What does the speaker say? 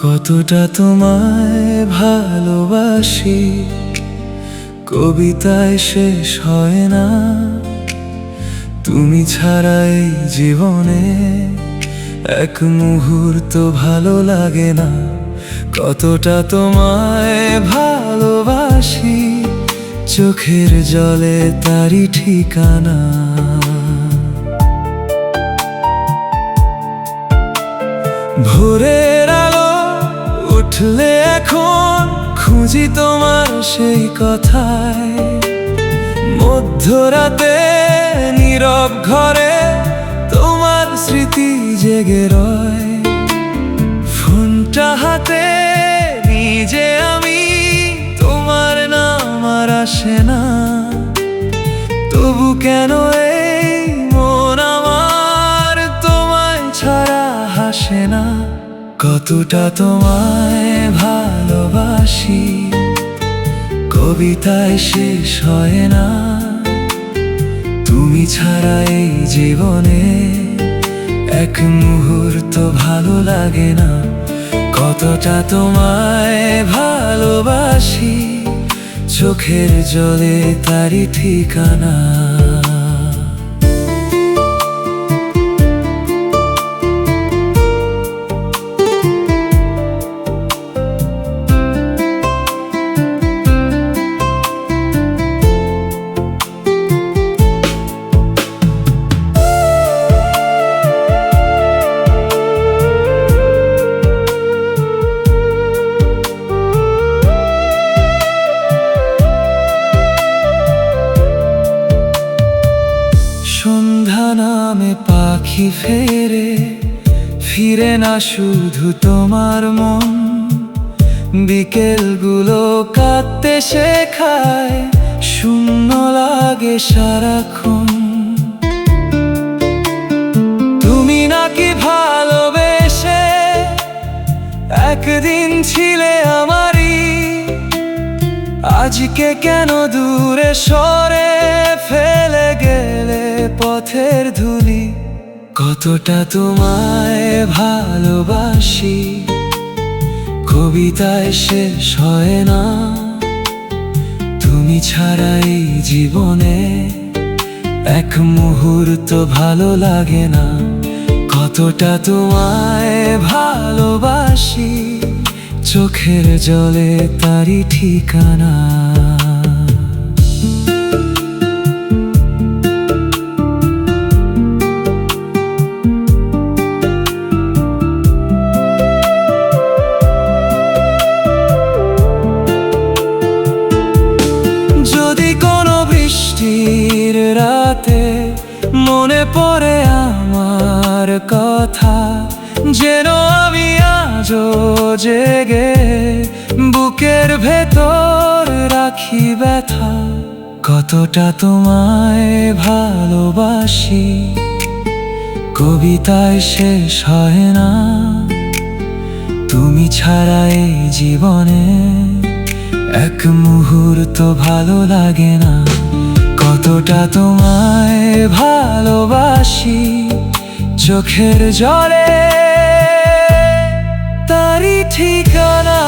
কতটা তোমায় ভালোবাসি কবিতায় শেষ হয় না। তুমি ছাড়া এই জীবনে এক মুহূর্ত ভালো লাগে না। কতটা তোমায় ভালোবাসি চোখের জলে তারই ঠিকানা। ভোরের আলো উঠলে এখন খুঁজি তোমার সেই কথায়। মধ্যরাতে নীরব ঘরে তোমার স্মৃতি জেগে রয়। ফোনটা হাতে নিজে আমি, তোমার নাম আর আসে না। তবু কেন এই মন আমার তোমায় ছাড়া হাসে না। কতটা তোমায় ভালোবাসি কবিতায় শেষ হয় না। তুমি ছাড়া এই জীবনে এক মুহূর্ত ভালো লাগে না। কতটা তোমায় ভালোবাসি চোখের জলে তারই ঠিকানা। সন্ধ্যা নামে পাখি ফেরে, ফিরে না শুধু তোমার মন। বিকেলগুলো কাঁদতে শেখায়, শূন্য লাগে সারাক্ষণ। তুমি নাকি ভালোবেসে একদিন ছিলে আমারই, আজকে কেন দূরে সরে ফেলে গেলে পথের ধুলি। কতটা তোমায় ভালোবাসি কবিতায় শেষ হয় না। তুমি ছাড়া এই জীবনে এক মুহূর্ত ভালো লাগে না। কতটা তোমায় ভালোবাসি চোখের জলে তারই ঠিকানা। যদি কোনো বৃষ্টির রাতে মনে পড়ে আমার কথা, যেন আমি আজও জেগে বুকের ভেতর রাখি ব্যথা। কতটা তোমায় ভালোবাসি কবিতায় শেষ হয় না। তুমি ছাড়া এই জীবনে এক মুহূর্ত ভালো লাগে না। কতটা তোমায় ভালোবাসি চোখের জলে তারই ঠিকানা।